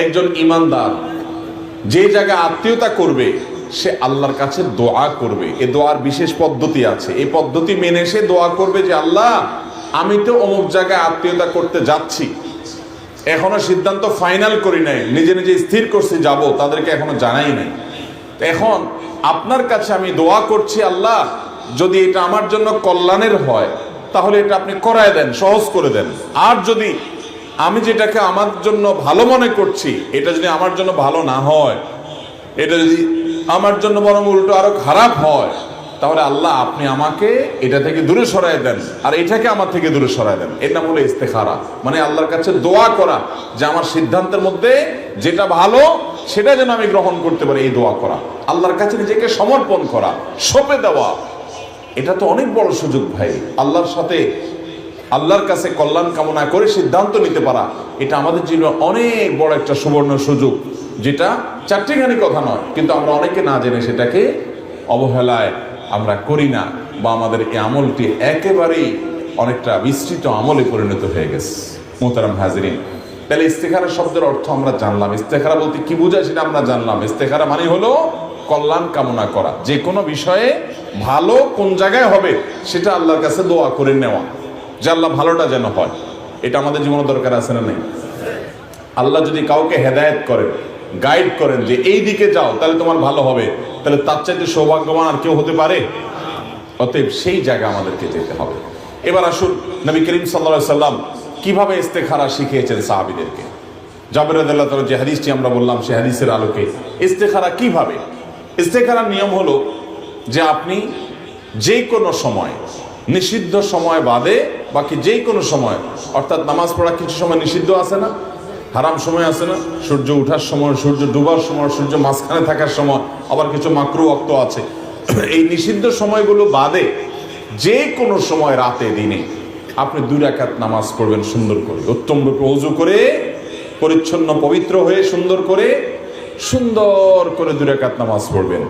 একজন ইমানদার যে জায়গায় আত্মীয়তা করবে সে আল্লাহর কাছে দোয়া করবে। এই দোয়ার বিশেষ পদ্ধতি আছে, এই পদ্ধতি মেনে সে দোয়া করবে যে আল্লাহ, আমি তো অমুক জায়গায় আত্মীয়তা করতে যাচ্ছি, এখনো সিদ্ধান্ত ফাইনাল করি নাই, নিজে নিজে স্থির করছি যাব, তাদেরকে এখনো জানাই নাই। এখন আপনার কাছে আমি দোয়া করছি, আল্লাহ যদি এটা আমার জন্য কল্যাণের হয় তাহলে এটা আপনি করায় দেন, সহজ করে দেন। আর যদি আমি যেটাকে আমার জন্য ভালো মনে করছি এটা যদি আমার জন্য ভালো না হয়, এটা যদি আমার জন্য বরং উল্টো আরো খারাপ হয়, তাহলে আল্লাহ আপনি আমাকে এটা থেকে দূরে সরায় দেন, আর এটাকে আমার থেকে দূরে সরায় দেন। এর নাম হলো ইস্তেখারা, মানে আল্লাহর কাছে দোয়া করা যে আমার সিদ্ধান্তের মধ্যে যেটা ভালো সেটা যেন আমি গ্রহণ করতে পারি। এই দোয়া করা, আল্লাহর কাছে নিজেকে সমর্পণ করা, সঁপে দেওয়া, এটা তো অনেক বড় সুযোগ ভাই। আল্লাহর সাথে, আল্লাহর কাছে কল্যাণ কামনা করে সিদ্ধান্ত নিতে পারা, এটা আমাদের জীবনে অনেক বড় একটা সুবর্ণ সুযোগ, যেটা চারটিখানি কথা নয়, কিন্তু আমরা অনেকে না জেনে সেটাকে অবহেলায় আমরা করি না, বা আমাদের এই আমলটি একেবারেই অনেকটা বিস্তৃত আমলে পরিণত হয়ে গেছে। মোহতারাম হাজিরিন, তাহলে ইস্তেখারা শব্দের অর্থ আমরা জানলাম। ইস্তেখারা বলতে কি বোঝায় সেটা আমরা জানলাম। ইস্তেখারা মানে হলো কল্যাণ কামনা করা, যে কোনো বিষয়ে ভালো কোন জায়গায় হবে সেটা আল্লাহর কাছে দোয়া করে নেওয়া, যে আল্লাহ ভালোটা যেন হয়। এটা আমাদের জীবনে দরকার আছে না নেই? আল্লাহ যদি কাউকে হেদায়েত করেন, গাইড করেন যে এই দিকে যাও তাহলে তোমার ভালো হবে, তাহলে তার চাইতে সৌভাগ্যবান আর কেউ হতে পারে? অতএব সেই জায়গা আমাদেরকে যেতে হবে। এবার আসুন, নবী করিম সাল্লাল্লাহু আলাইহি সাল্লাম কিভাবে ইস্তেখারা শিখিয়েছেন সাহাবীদেরকে। জাবের রাদিয়াল্লাহু তাআলা যে হাদিসটি আমরা বললাম, সেই হাদিসের আলোকে ইস্তেখারা কিভাবে। ইস্তেখারার নিয়ম হলো যে আপনি যে কোনো সময়, নিষিদ্ধ সময় বাদে বাকি যে কোনো সময়, অর্থাৎ নামাজ পড়া কিছু সময় নিষিদ্ধ আছে না, হারাম সময় আছে না, সূর্য ওঠার সময়, সূর্য ডুবার সময়, সূর্য মাঝখানে থাকার সময়, আবার কিছু মাকরু ওয়াক্ত আছে। এই নিষিদ্ধ সময়গুলো বাদে যে কোনো সময়, রাতে দিনে আপনি 2 রাকাত নামাজ পড়বেন সুন্দর করে, উত্তম রূপে ওযু করে, পরিচ্ছন্ন পবিত্র হয়ে সুন্দর করে 2 রাকাত নামাজ পড়বেন।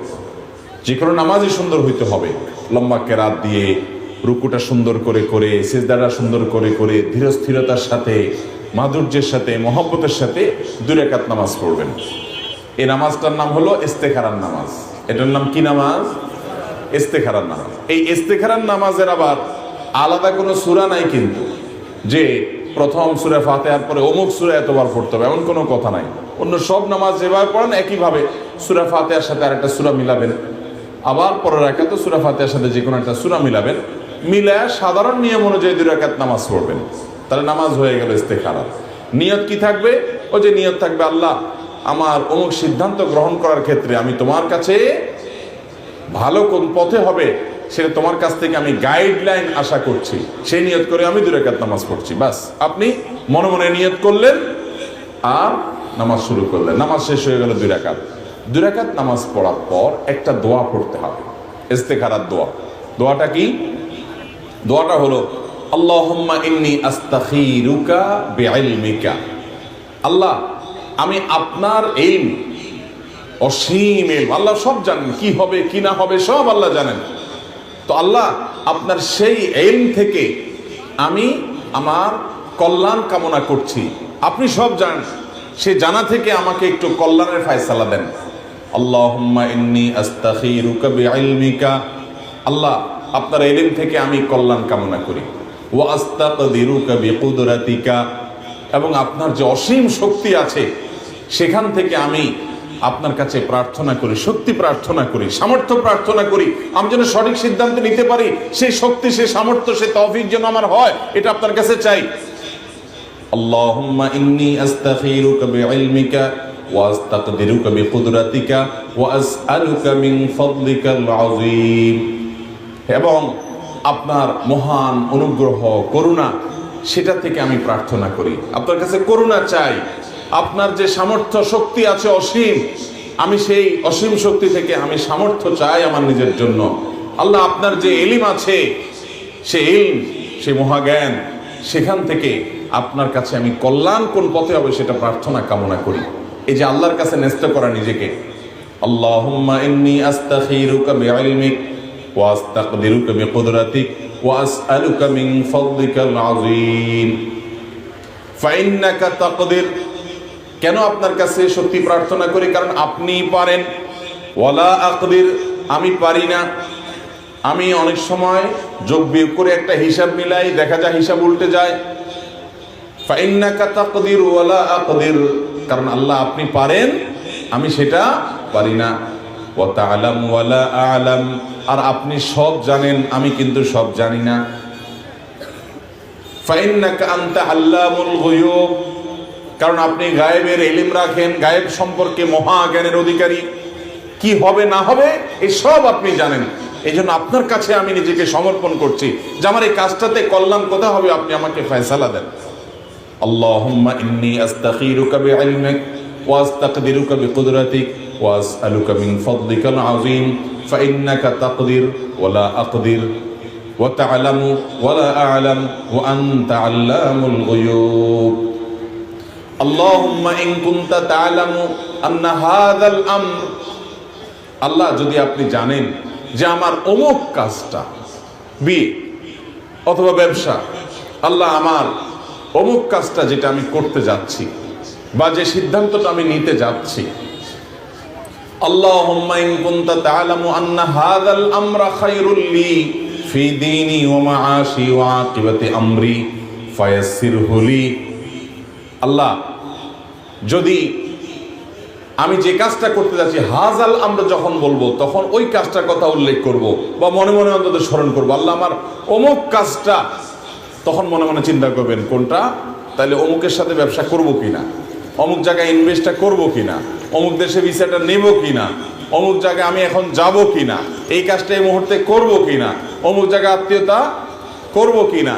যে কোনো নামাজই সুন্দর হইতে হবে, লম্বা কেরাত দিয়ে, রুকুটা সুন্দর করে করে, সিজদাটা সুন্দর করে করে, ধীর স্থিরতার সাথে, মাধুর্যের সাথে, মহব্বতের সাথে 2 রাকাত নামাজ পড়বেন। এই নামাজটার নাম হলো ইস্তেখারার নামাজ। এটার নাম কি নামাজ? ইস্তেখারার নামাজ। এই ইস্তেখারার নামাজের আবার আলাদা কোনো সূরা নাই, কিন্তু যে প্রথম সূরা ফাতিহার পরে অমুক সূরা এতবার পড়তে হবে এমন কোনো কথা নাই। অন্য সব নামাজ যেভাবে পড়েন একইভাবে সূরা ফাতিহার সাথে আরেকটা সূরা মিলাবেন, আবার পরের রাকাতে সূরা ফাতিহার সাথে যে কোনো একটা সূরা মিলাবেন, মিলায়া সাধারণ নিয়ম অনুযায়ী 2 রাকাত নামাজ পড়বেন। তাহলে নামাজ হয়ে গেল ইস্তেখারা। নিয়ত কি থাকবে? ওই যে নিয়ত থাকবে, আল্লাহ আমার অমুক সিদ্ধান্ত গ্রহণ করার ক্ষেত্রে আমি তোমার কাছে ভালো কোন পথে হবে সেটা তোমার কাছ থেকে আমি গাইডলাইন আশা করছি, সেই নিয়ত করে আমি 2 রাকাত নামাজ পড়ছি। বাস, আপনি মনে মনে নিয়ত করলেন আর নামাজ শুরু করলেন, নামাজ শেষ হয়ে গেল 2 রাকাত। 2 রাকাত নামাজ পড়ার পর একটা দোয়া পড়তে হবে, ইস্তেখারার দোয়া। দোয়াটা কি? দোয়াটা হলো আল্লাহুম্মা ইন্নী আস্তাখিরুকা বিইলমিকা। আল্লাহ, আমি আপনার ইলম, অসীম ইলম, আল্লাহ সব জানেন, কি হবে কি না হবে সব আল্লাহ জানেন। তো আল্লাহ, আপনার সেই ইলম থেকে আমি আমার কল্যাণ কামনা করছি, আপনি সব জানেন, সে জানা থেকে আমাকে একটু কল্যাণের ফয়সালা দেন। আল্লাহুম্মা ইন্নী আস্তাখিরুকা বিইলমিকা, আল্লাহ আপনার ইলম থেকে আমি কল্যাণ কামনা করি। ওয়া আস্তাকদিরুকা বিকুদরাতিকা, এবং আপনার যে অসীম শক্তি আছে সেখান থেকে আমি আপনার কাছে প্রার্থনা করি, শক্তি প্রার্থনা করি, সামর্থ্য প্রার্থনা করি, আমি যেন সঠিক সিদ্ধান্ত নিতে পারি, সেই শক্তি, সেই সামর্থ্য, সেই তৌফিক যেন আমার হয়, এটা আপনার কাছে চাই। আল্লাহুম্মা ইন্নী আস্তাখিরুকা বিইলমিকা ওয়া আস্তাকদিরুকা বিকুদরাতিকা ওয়া আসআলুকা মিন ফাদলিকাল আযীম, এবং আপনার মহান অনুগ্রহ, করুণা, সেটা থেকে আমি প্রার্থনা করি, আপনার কাছে করুণা চাই। আপনার যে সামর্থ্য শক্তি আছে অসীম, আমি সেই অসীম শক্তি থেকে আমি সামর্থ্য চাই আমার নিজের জন্য। আল্লাহ, আপনার যে ইলম আছে, সেই ইলম, সেই মহাজ্ঞান, সেখান থেকে আপনার কাছে আমি কল্যাণ কোন পথে হবে সেটা প্রার্থনা কামনা করি। এই যে আল্লাহর কাছে ন্যস্ত করা নিজেকে। আল্লাহুম্মা ইন্নী আস্তাখিরুকা বিইলমিক ওয়া আস্তাকদিরুকা বিকুদরাতিক ওয়া আসআলুকা মিন ফাদলিকাল আযীম ফাইন্নাকা তাকদির কেন আপনার কাছে সত্যি প্রার্থনা করি? কারণ আপনি পারেন। ওয়ালা আকদির, আমি পারি না। আমি অনেক সময় যোগ বিয়োগ করে একটা হিসাব মিলাই, দেখা যায় হিসাব উল্টে যায়। ফাইন্নাকা তাকদির ওয়ালা আকদির, কারণ আল্লাহ আপনি পারেন, আমি সেটা পারি না। ওয়া তা'লাম ওয়ালা আ'লাম, আর আপনি সব জানেন, আমি কিন্তু সব জানি না। ফাইন্নাকা আনতা আল্লামুল গুয়ুব, কারণ আপনি গায়েবের ইলম রাখেন, গায়েব সম্পর্কে মহা জ্ঞানের অধিকারী। কি হবে না হবে এই সব আপনি জানেন। এই জন্য আপনার কাছে আমি নিজেকে সমর্পণ করছি যে আমার এই কাজটাতে কল্যাণ কোথা হবে, আপনি আমাকে ফয়সালা দেন। আল্লাহুম্মা ইন্নী আস্তাগফিরুকা বিইলমিক ওয়া আস্তাকদিরুকা বিকুদরাতিক ওয়া আসআলুকা মিন ফাদলিকাল আযীম ফাইন্নাকা তাকদির ওয়া লা আকদির ওয়া তা'লামু ওয়া লা আ'লাম ওয়া আনতা আল্লামুল গুয়ুব। আল্লাহুম্মা ইন কুনতা তা'লামু আন্না হাযাল আমর, আল্লাহ যদি আপনি জানেন যে আমার অমুক কাজটা, বিয়ে অথবা ব্যবসা, আল্লাহ আমার অমুক কাজটা যেটা আমি করতে যাচ্ছি বা যে সিদ্ধান্তটা আমি নিতে যাচ্ছি, আল্লাহুম্মা ইন কুনতা তা'লামু আন্না হাযাল আমরা খায়রুল লি ফি দীনি ওয়া মাআশি ওয়া আকিবাতি আমরি ফায়াসসিরহু লি। আল্লাহ যদি আমি যে কাজটা করতে যাচ্ছি, হাজাল আমরা যখন বলবো তখন ওই কাজটার কথা উল্লেখ করব বা মনে মনে অন্তত স্মরণ করবো, আল্লাহ আমার অমুক কাজটা, তখন মনে মনে চিন্তা করবেন কোনটা, তাহলে অমুকের সাথে ব্যবসা করব কিনা, অমুক জায়গায় ইনভেস্টটা করব কিনা, অমুক দেশে ভিসাটা নেব কিনা, অমুক জায়গায় আমি এখন যাব কিনা, এই কাজটা এই মুহূর্তে করব কিনা, অমুক জায়গায় আত্মীয়তা করব কিনা,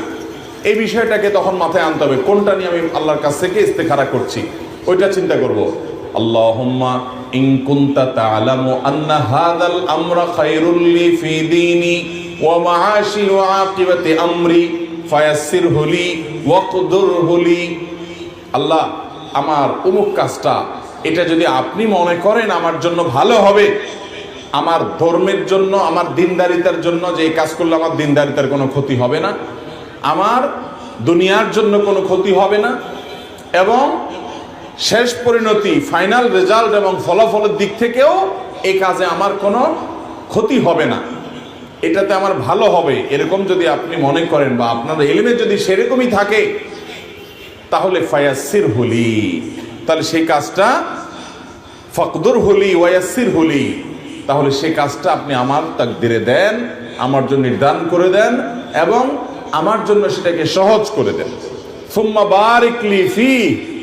এই বিষয়টাকে তখন মাথায় আনতে হবে। কোনটা নিয়ে আমি আল্লাহর কাছ থেকে ইস্তেখারা করছি ওইটা চিন্তা করব। আল্লাহুম্মা ইন কুনতা তা'লামু আন্না হাযাল আমরা খায়রুল লি ফি দীনি ওয়া মাআশি ওয়া আকিবাতি আমরি ফায়াসসিরহু লি ওয়াকদুরহু লি। আল্লাহ আমার অমুক কাজটা, এটা যদি আপনি মনে করেন আমার জন্য ভালো হবে, আমার ধর্মের জন্য, আমার দিনদারিতার জন্য, যে এই কাজ করলে আমার দিনদারিতার কোনো ক্ষতি হবে না, আমার দুনিয়ার জন্য কোনো ক্ষতি হবে না, এবং শেষ পরিণতি, ফাইনাল রেজাল্ট এবং ফলাফলের দিক থেকেও এই কাজে আমার কোনো ক্ষতি হবে না, এটাতে আমার ভালো হবে, এরকম যদি আপনি মনে করেন বা আপনার ইলমে যদি সেরকমই থাকে, তাহলে ফায়াসসিরহু লি, তাহলে সেই কাজটা, ফাকদুরহু লি ওয়া ইয়াসসিরহু লি, তাহলে সেই কাজটা আপনি আমার তাকদিরে দেন, আমার জন্য নির্ধারণ করে দেন এবং আমার জন্য সেটাকে সহজ করে দেন। সুম্মা বারিক লি ফি,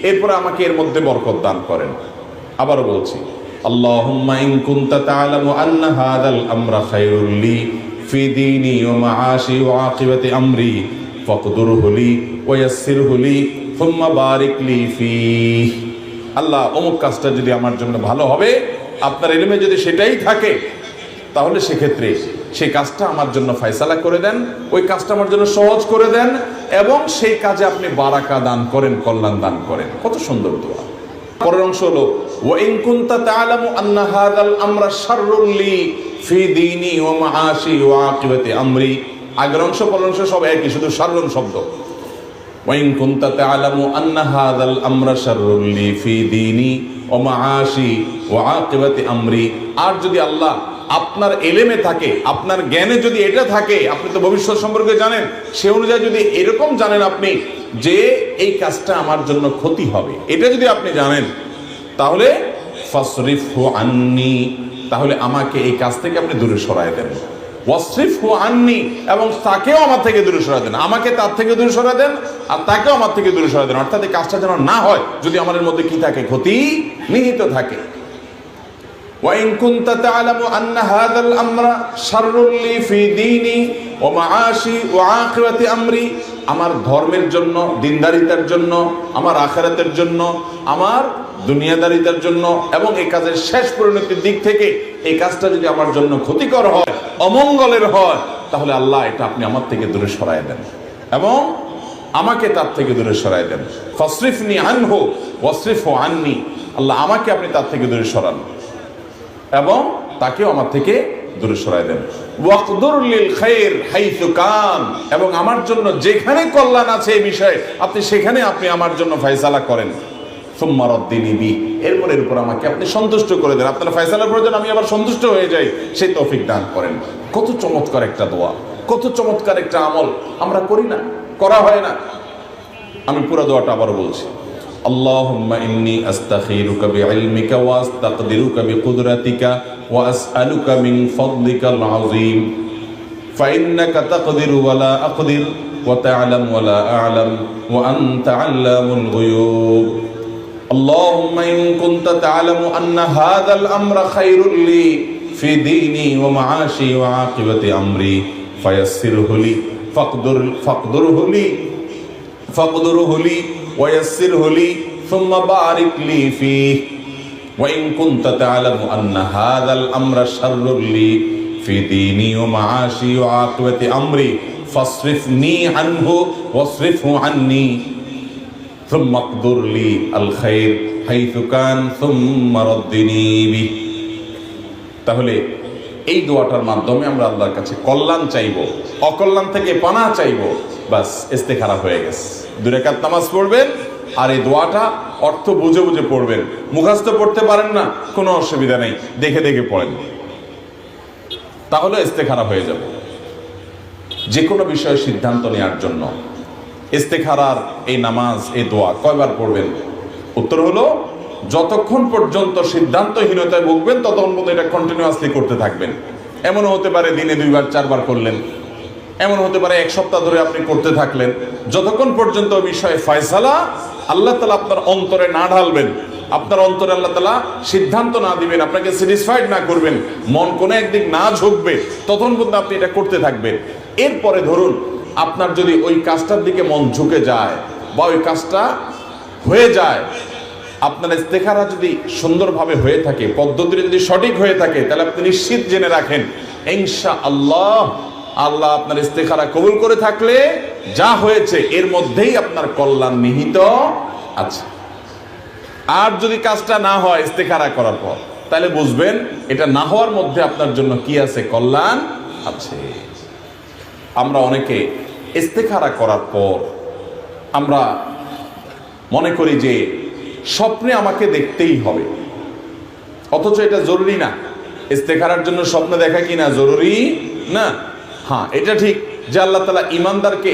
এরপর আমাকে এর মধ্যে বরকত দান করেন। আবারও বলছি, আল্লাহুম্মা ইন কুনতা তা'লামু আন্না হাযাল আমরা খায়রুল লি ফি দীনি ওয়া মাআশি ওয়া আকিবাতি আমরি ফাকদুরহু লি ওয়া ইয়াসসিরহু লি সুম্মা বারিক লি ফি। আল্লাহ অমুক কাজটা যদি আমার জন্য ভালো হবে, আপনার ইলমে যদি সেটাই থাকে, তাহলে সেক্ষেত্রে সেই কাজটা আমার জন্য ফয়সালা করে দেন, ওই কাজটা আমার জন্য সহজ করে দেন এবং সেই কাজে আপনি বারাকা দান করেন, কল্যাণ দান করেন। কত সুন্দর দোয়া। পরের অংশ হলো ওয়া ইন কুনতা তা'লামু আন্না হাযাল আমরা শাররুল লি ফি দীনি ওয়া মাআশি ওয়া আকিবাতি আমরি। আগের অংশ পরের অংশ সব একই, শুধু শাররুন শব্দ। ওয়া ইন কুনতা তা'লামু আন্না হাযাল আমরা শাররুল লি ফি দীনি ওয়া মাআশি ওয়া আকিবাতি আমরি। আর যদি আল্লাহ আপনার এলেমে থাকে, আপনার জ্ঞানে যদি এটা থাকে, আপনি তো ভবিষ্যৎ সম্পর্কে জানেন, সে অনুযায়ী যদি এরকম জানেন আপনি যে এই কাজটা আমার জন্য ক্ষতি হবে, এটা যদি আপনি জানেন, তাহলে ফাসরিফহু আন্নি, তাহলে আমাকে এই কাজ থেকে আপনি দূরে সরায় দেন। ওয়াসরিফহু আন্নি, এবং তাকেও আমার থেকে দূরে সরায় দেন, আমাকে তার থেকে দূরে সরায় দেন আর তাকেও আমার থেকে দূরে সরায় দেন। অর্থাৎ এই কাজটা যেন না হয় যদি আমাদের মধ্যে কি থাকে, ক্ষতি নিহিত থাকে। وإن كنت تعلم أن هذا الأمر شر لي في ديني ومعاشي وعاقبة أمري, আমার ধর্মের জন্য, দিনদারিতার জন্য, আমার আখিরাতের জন্য, আমার দুনিয়াদারিতার জন্য এবং এই কাজের শেষ পরিণতির দিক থেকে এই কাজটা যদি আমার জন্য ক্ষতিকর হয়, অমঙ্গলের হয়, তাহলে আল্লাহ এটা আপনি আমার থেকে দূরে সরায় দেন এবং আমাকে তার থেকে দূরে সরায় দেন। ফাসরিফনি আনহু ওয়াসরিফহু আন্নি, আল্লাহ আমাকে আপনি তার থেকে দূরে সরান এবং তাকেও আমার থেকে দূরে সরাই দেন। ওয়াকদুর লিল খায়র হাইসু কান, এবং আমার জন্য যেখানে কল্যাণ আছে এই বিষয়ে আপনি সেখানে আপনি আমার জন্য ফয়সালা করেন। সুম্মা রাদ্দিনি বি, এর উপর আমাকে আপনি সন্তুষ্ট করে দেন, আপনার ফয়সালার প্রয়োজন আমি আবার সন্তুষ্ট হয়ে যাই, সেই তৌফিক দান করেন। কত চমৎকার একটা দোয়া, কত চমৎকার একটা আমল, আমরা করি না, করা হয় না। আমি পুরো দোয়াটা আবার বলছি। আল্লাহুম্মা ইন্নী আস্তাখিরুকা বিইলমিকা ওয়া আস্তাকদিরুকা বিকুদরাতিকা ওয়া আসআলুকা মিন ফাদলিকাল আযীম ফাইন্নাকা তাকদিরু ওয়া লা আকদির ওয়া তা'লামু ওয়া লা আ'লাম ওয়া আনতা আল্লামুল গুয়ুব। আল্লাহুম্মা ইন কুনতা তা'লামু আন্না হাযাল আমরা খায়রুল লি ফি দীনি ওয়া মা'আশি ওয়া আকিবাতি আমরি ফায়াসসিরহু লি ফাকদুরহু লি ويسره لي ثم بارك لي فيه وإن كنت تعلم أن هذا الأمر شر لي في ديني ومعاشي وعاقبة أمري فاصرفني عنه واصرفه عني ثم اقدر لي الخير حيث كان ثم ردني به। তাহলে এই দোয়াটার মাধ্যমে আমরা আল্লাহর কাছে কল্যাণ চাইবো, অকল্যাণ থেকে পানাহ চাইবো, বাস ইস্তেখারা হয়ে গেছে। 2 রাকাত নামাজ পড়বেন আর এই দোয়াটা অর্থ বুঝে বুঝে পড়বেন। মুখস্থ পড়তে পারেন না, কোনো অসুবিধা নেই, দেখে দেখে পড়েন, তাহলে ইস্তেখারা হয়ে যাবে। যে কোনো বিষয়ে সিদ্ধান্ত নেওয়ার জন্য ইস্তেখারার এই নামাজ, এই দোয়া কয়বার পড়বেন? উত্তর হলো যতক্ষণ পর্যন্ত সিদ্ধান্তহীনতায় ভুগবেন ততক্ষণ পর্যন্ত এটা কন্টিনিউয়াসলি করতে থাকবেন। এমনও হতে পারে দিনে 2 বার 4 বার করলেন, এমন হতে পারে 1 সপ্তাহ ধরে আপনি করতে থাকলেন, যতক্ষণ পর্যন্ত বিষয়ে ফয়সালা আল্লাহ তাআলা আপনার অন্তরে না ঢালবেন, আপনার অন্তরে আল্লাহ তাআলা সিদ্ধান্ত না দিবেন, আপনাকে স্যাটিসফাইড না করবেন, মন কোনো একদিক না ঝুঁকবে, ততক্ষণ পর্যন্ত আপনি এটা করতে থাকবেন। এরপরে ধরুন আপনার যদি ওই কাজটার দিকে মন ঝুঁকে যায় বা ওই কাজটা হয়ে যায়, আপনার ইস্তেখারা যদি সুন্দরভাবে হয়ে থাকে, পদ্ধতিটা যদি সঠিক হয়ে থাকে, তাহলে আপনি নিশ্চিত জেনে রাখেন ইনশাআল্লাহ আল্লাহ আপনার ইস্তেখারা কবুল করে থাকলে যা হয়েছে এর মধ্যেই আপনার কল্যাণ নিহিত আছে। আর যদি কাজটা না হয় ইস্তেখারা করার পর, তাহলে বুঝবেন এটা না হওয়ার মধ্যে আপনার জন্য কি আছে? কল্যাণ আছে। আমরা অনেকে ইস্তেখারা করার পর আমরা মনে করি যে স্বপ্নে আমাকে দেখতেই হবে, অথচ এটা জরুরি না। ইস্তেখারার জন্য স্বপ্ন দেখা কি না জরুরি না? হ্যাঁ, এটা ঠিক যে আল্লাহ তাআলা ঈমানদারকে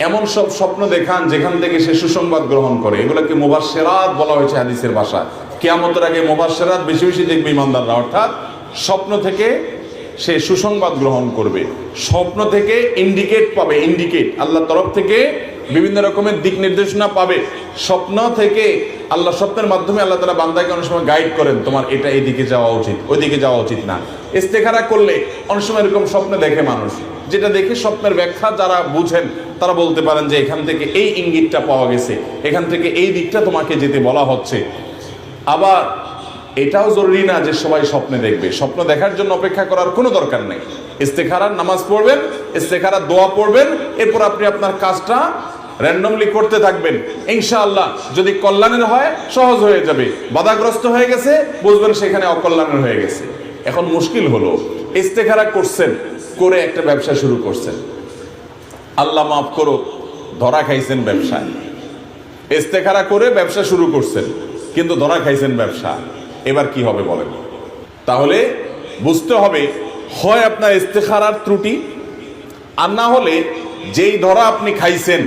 এমন সব স্বপ্ন দেখান যেখান থেকে সে সুসংবাদ গ্রহণ করে। এগুলোকে মুবাশশিরাত বলা হয়েছে হাদিসের ভাষায়। কিয়ামতের আগে মুবাশশিরাত বেশি বেশি দেখবে ঈমানদাররা, অর্থাৎ স্বপ্ন থেকে সে সুসংবাদ গ্রহণ করবে, স্বপ্ন থেকে ইন্ডিকেট পাবে, ইন্ডিকেট আল্লাহর তরফ থেকে বিভিন্ন রকমের দিক নির্দেশনা পাবে। স্বপ্ন থেকে আল্লাহ, স্বপ্নের মাধ্যমে আল্লাহ তাআলা বান্দাকে অনেক সময় গাইড করেন, তোমার এটা এইদিকে যাওয়া উচিত, ওইদিকে যাওয়া উচিত না। ইস্তেখারা করলে অনেক সময় এরকম স্বপ্ন দেখে মানুষ, যেটা দেখে স্বপ্নের ব্যাখ্যা যারা বুঝেন তারা বলতে পারেন যে এখান থেকে এই ইঙ্গিতটা পাওয়া গেছে, এখান থেকে এই দিকটা তোমাকে যেতে বলা হচ্ছে। আবার এটাও জরুরি না যে সবাই স্বপ্নে দেখবে, স্বপ্ন দেখার জন্য অপেক্ষা করার কোনো দরকার নেই। ইস্তেখারার নামাজ পড়বেন, ইস্তেখারার দোয়া পড়বেন, এরপর আপনি আপনার কাজটা র্যান্ডমলি করতে থাকবেন। ইনশাআল্লাহ যদি কল্যাণের হয় সহজ হয়ে যাবে, বাধাগ্রস্ত হয়ে গেছে বুঝবেন সেখানে অকল্যাণের হয়ে গেছে। এখন মুশকিল হলো ইস্তেখারা করছেন, করে একটা ব্যবসা শুরু করছেন, আল্লাহ মাফ করো ধরা খাইছেন ব্যবসায়। ইস্তেখারা করে ব্যবসা শুরু করছেন কিন্তু ধরা খাইছেন ব্যবসা, এবার কি হবে বলেন? তাহলে বুঝতে হবে হয় আপনার ইস্তেখারার ত্রুটি, আর না হলে যেই ধরা আপনি খাইছেন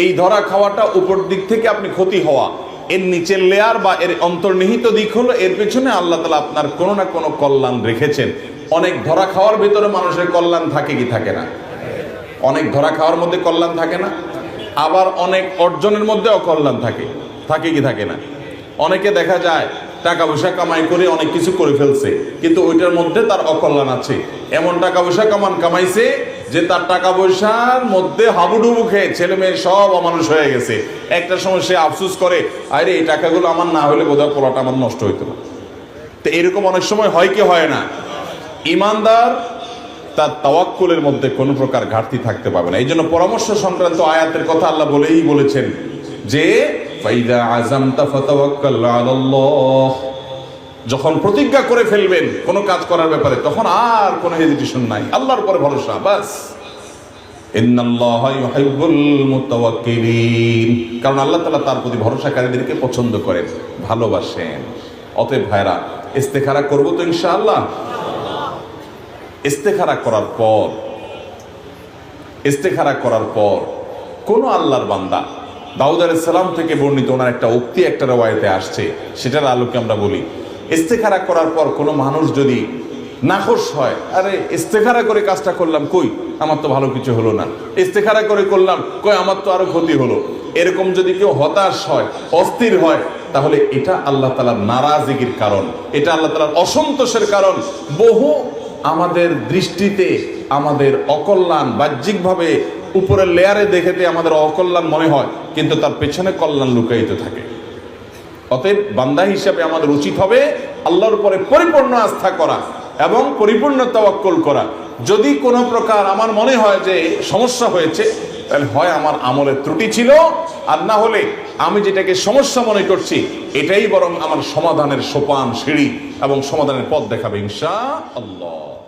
এই ধরা খাওয়াটা উপর দিক থেকে আপনি ক্ষতি হওয়া, এর নিচের লেয়ার বা এর অন্তর্নিহিত দিক হলো এর পেছনে আল্লাহ তাআলা আপনার কোনো না কোনো কল্যাণ রেখেছেন। অনেক ধরা খাওয়ার ভিতরে মানুষের কল্যাণ থাকে কি থাকে না? অনেক ধরা খাওয়ার মধ্যে কল্যাণ থাকে না, আবার অনেক অর্জনের মধ্যে অকল্যাণ থাকে, থাকে কি থাকে না? অনেকে দেখা যায় টাকা পয়সা কামাই করে অনেক কিছু করে ফেলছে, কিন্তু ওইটার মধ্যে তার অকল্যাণ আছে। এমন টাকা পয়সা কামাইছে যে তার টাকা পয়সার মধ্যে হাবুডুবু খেয়ে ছেলে মেয়ে সব অমানুষ হয়ে গেছে। একটা সময় সে আফসোস করে, আরে এই টাকাগুলো আমার না হলে বোধহয় পোলাটা আমার নষ্ট হইতো না। তো এরকম অনেক সময় হয় কি হয় না? ইমানদার তার তাওয়াক্কুলের মধ্যে কোনো প্রকার ঘাটতি থাকতে পাবে না। এই জন্য পরামর্শ সংক্রান্ত আয়াতের কথা আল্লাহ বলেছেন যে ফাইদা আযামতা ফাতাওয়াক্কাল আলাল্লাহ, যখন প্রতিজ্ঞা করে ফেলবেন কোনো কাজ করার ব্যাপারে তখন আর কোনো হেজিটেশন নাই, আল্লাহর উপরে ভরসা, বাস ইন্নাল্লাহা ইউহিব্বুল মুতাওয়াক্কিলিন, কারণ আল্লাহ তাআলা তার প্রতি ভরসাকারীদেরকে পছন্দ করেন, ভালোবাসেন। অতএব ভাইরা, ইস্তেখারা করব তো ইনশাআল্লাহ। ইস্তেখারা করার পর কোন আল্লাহর বান্দা, দাউদ আলাইহিস সালাম থেকে বর্ণিত ওনার একটা উক্তি একটা রওয়ায়াতে আসছে, সেটার আলোকে আমরা বলি, ইস্তেখারা করার পর কোনো মানুষ যদি নাখোশ হয়, আরে ইস্তেখারা করে কাজটা করলাম, কই আমার তো ভালো কিছু হলো না, ইস্তেখারা করে করলাম, কই আমার তো আরো ক্ষতি হলো, এরকম যদি কেউ হতাশ হয়, অস্থির হয়, তাহলে এটা আল্লাহ তাআলার নারাজগির কারণ, এটা আল্লাহ তাআলার অসন্তোষের কারণ। বহু আমাদের দৃষ্টিতে আমাদের অকল্যাণ বাহ্যিকভাবে উপরের লেয়ারে দেখেতে আমাদের অকল্যাণ মনে হয়, কিন্তু তার পেছনে কল্যাণ লুকায়িত থাকে। অতএব বান্দা হিসাবে আমাদের উচিত হবে আল্লাহর উপরে পরিপূর্ণ আস্থা করা এবং পরিপূর্ণ তাওয়াক্কুল করা। যদি কোনো প্রকার আমার মনে হয় যে সমস্যা হয়েছে, তাহলে হয় আমার আমলের ত্রুটি ছিল, আর না হলে আমি যেটাকে সমস্যা মনে করছি এটাই বরং আমার সমাধানের সোপান সিঁড়ি এবং সমাধানের পথ দেখাবে ইনশাআল্লাহ।